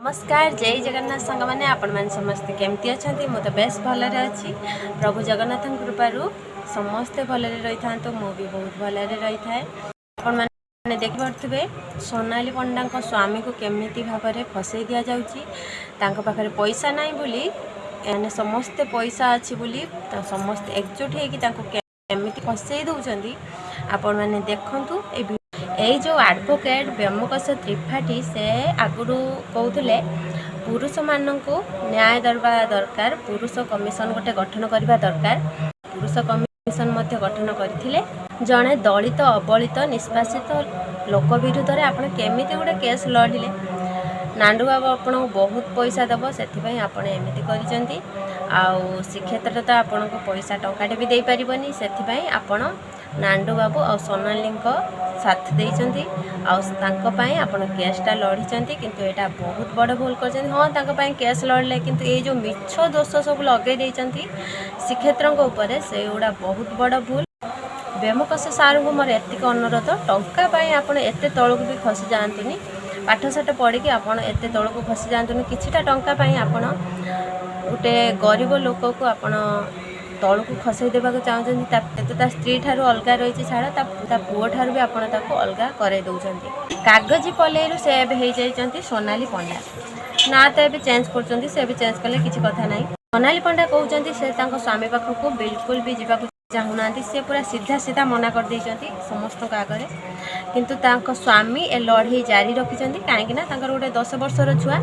नमस्कार जय जगन्नाथ सांग मैंने आपण मैंने समस्ते केमती अच्छा मु तो बेस भलरे अच्छी प्रभु जगन्नाथ कृपारू समस्ते भलरे रही था तो मुझे बहुत भलरे रही थाए। आपण मैंने देखिपे सोनाली पंडा स्वामी को केमिति भाव में फसई दि जाऊँगी पैसा ना बोली यानी समस्ते पैसा अच्छी बोली समस्ते एकजुट होमिति फसई दौरान आपण मैंने देखु ये जो एडवोकेट व्योमकेश त्रिपाठी से आगुरी कहते पुरुष मान को न्याय दरबा दरकार पुरुष कमिशन गोटे गठन करने दरकार पुरुष कमिशन गठन करथिले जड़े दलित अबलित निष्पासित लोक विरुद्ध में आप केमिति गोटे केस लड़िले नांडू बाबू आपको बहुत पैसा दब से एमती कर श्रीक्षेत्र तो आपन को पैसा टंकाटे भी दे पारिबनी से आपण नांडू बाबू और सोनाली साथ देइचंती आपण केसटा लड़ी किंतु एटा बहुत बड़ भूल कर हाँ केस लड़ले किंतु ये जो मिछ दोष सब लगे देइचंती श्रीक्षेत्र ऊपर से गुड़ा बहुत बड़ भूल। व्योमकेश सार को मोर एतिक अनुरोध टंका आपण एते तलक भी खसी जातुनी पाठशाठ पढ़ी आपड़ एत तौक खसी जातुनि किछिटा टंका आपण गोटे गरीब लोक को आपण तौक खसई देवा चाहते स्त्री ठारू अलग रही छाड़ पुओ ठारू भी आपण अलग कर दौरान कागजी पलैरु से हो सोनाली पंडा ना तो ये चेंज कर चेंज कले किसी कथा ना। सोनाली पंडा कहते से स्वामी पाखक बिल्कुल भी जावाक चाहूना सी पूरा सीधा सीधा मना कर देइचंती समस्त आगे किंतु तांको स्वामी ए लड़ाई जारी रखिंट कहीं गोटे 10 वर्षर छुआ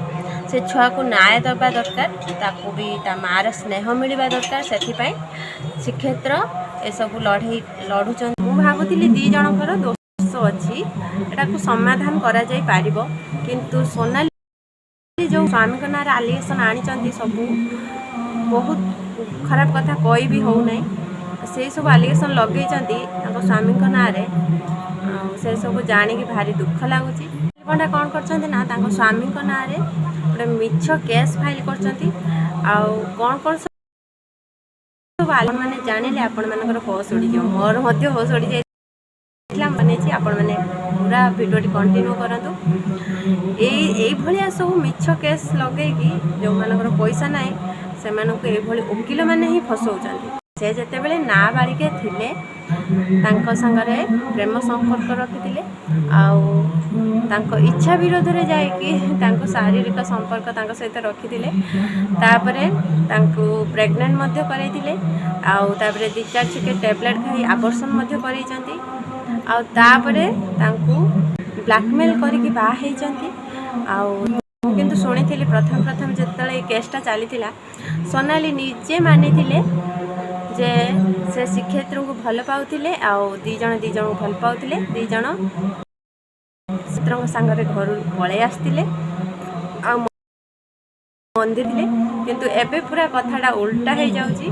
से छुआ को न्याय दबा दरकार ताकू भी मार स्नेह मिलवा दरकार से श्रीक्षेत्र ए सब लड़ाई लड़ुं मु भावुली दी जनकर दोष अच्छी एटा को समाधान करा जाई पारिबो किंतु सोनाली जो स्वामी ना आलिगेसन आनी सब बहुत खराब कथा कोई भी हो नहीं से सब आलिगेसन लगे स्वामी ना से सब जाणी भारी दुख लगुच पंडा कौन कर स्वामी ना गोटे मिछ केस फाइल कर सब मैंने जानिले आपण मानकर होश उड़ी जाओ मोर मध्य होश उड़ी जाइए मैंने आपण मैंने पूरा भिडियोटी कंटिन्यू करूँ ये सब मिछ केस लगे जो मानकर पैसा ना से वकिल मैंने ही फसाउछंती से जेते बेले नाबालिका थिले तांको संगरे प्रेम संपर्क रखिथिले आउ इच्छा विरोध रे जाइकी तांको शारीरिक संपर्क तांको सहित रखिथिले तापरे तांको प्रेग्नेंट मध्य करैथिले आउ तापरे 2-4 छिके टैबलेट खाई आबर्षण मध्य करैचंती आउ तापरे तांको ब्लैकमेल करिकी बा हेचंती आउ किंतु शुणी प्रथम जिते केसटा चली सोनाली निजे मानी जे से श्रीक्षेत्र को भल पाउथिले आउ दी जण को भल पाउथिले दी जण श्रीक्षेत्र सांगरे घर पळे आस्तिले आ मंदिर थिले किंतु एबे पूरा कथाटा उल्टा हो जाउची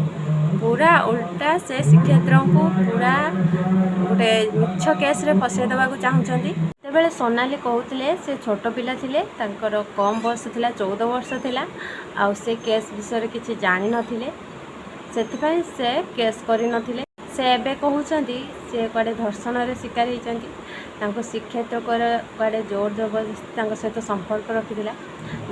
पूरा उल्टा से श्रीक्षेत्र को पूरा गोटे मिछ केस रे फसई देवा को चाहूचंती तेबेले सोनाली कहते से छोट पिला थिले तांकर कम बयस थिला 14 वर्ष थिला आ से केस विषय किसी जानि नथिले सेथिपाई से केस करि नथिले से एबे कहउचंती से कुआडे धर्षण रे शिकार होइचंती तांको श्रीक्षेत्र कुआडे जोर जबरदस्ती तांको सहित संपर्क रखिथिला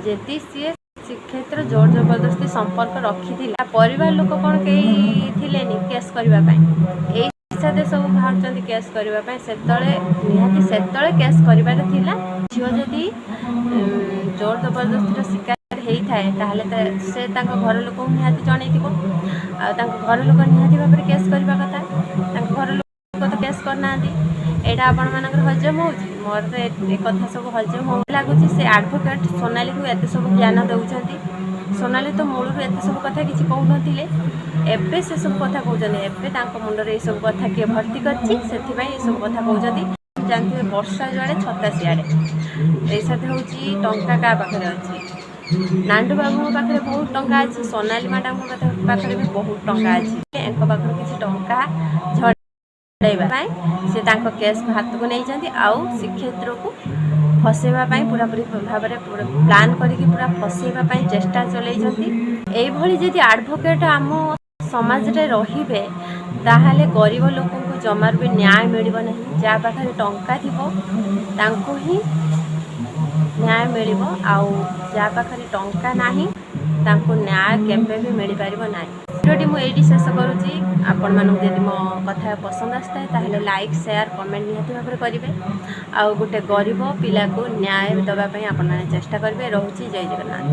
जेती सी श्रीक्षेत्र जोर जबरदस्ती संपर्क रखिथिला परिवार लोक कोन केही थिलेनी केस करबा पई एई साथे सब बाहर केस करबा से निहाती से केस कर झील जदि जोर जबरदस्ती शिकार होता है ताहले से घर लोक निहाती जन घर लोक निहाती भाव में केस करवा कथा घर लोक तो केस करना एटा आपण मानकर हजम हो मोर तो ये कथा सब हजम हो लगुच से एडवोकेट सोनाली को एत सब ज्ञान दौरान सोनाली तो मूल एत सब कथा किसी कहते एबे से सब कथा कहते एबे मुंडर ये सब कथा किए भर्ती करछि सेथिबाई सब कथा कहते जानते वर्षा जुआड़े छता सियाड़े साथ हूँ टंका क्या पाखे अच्छी नांडू बाबू पाखे बहुत टंका अच्छी सोनाली मैडम पाखे भी बहुत टंका अच्छी पाखे किसी टंका झड़ाइबा से केस को हाथ को नहीं आउ श्रीक्षेत्र को फसैवा पूरापूरी भाव में प्लान करके पूरा फसैवा चेष्टा चलती यदि एडवोकेट आम समाज रे रहिबे ताहाले गरीब लोक को जमार भी न्याय मिलिबो नहीं जा पाखरे टंका थिबो तांको ही न्याय मिलिबो आउ जा पाखरे टंका नाही तांको न्याय केबे भी मिल पारिबो नाही। वीडियोटी मु एडी शेष करूची। आपण मानक यदि मो कथा पसंद आस्ता ताहले लाइक शेयर कमेंट निहाती भाबरे करिवे आ गोटे गरीब पिला को न्याय दबा पई आपण माने चेष्टा करिवे। रहूची जय जगन्नाथ।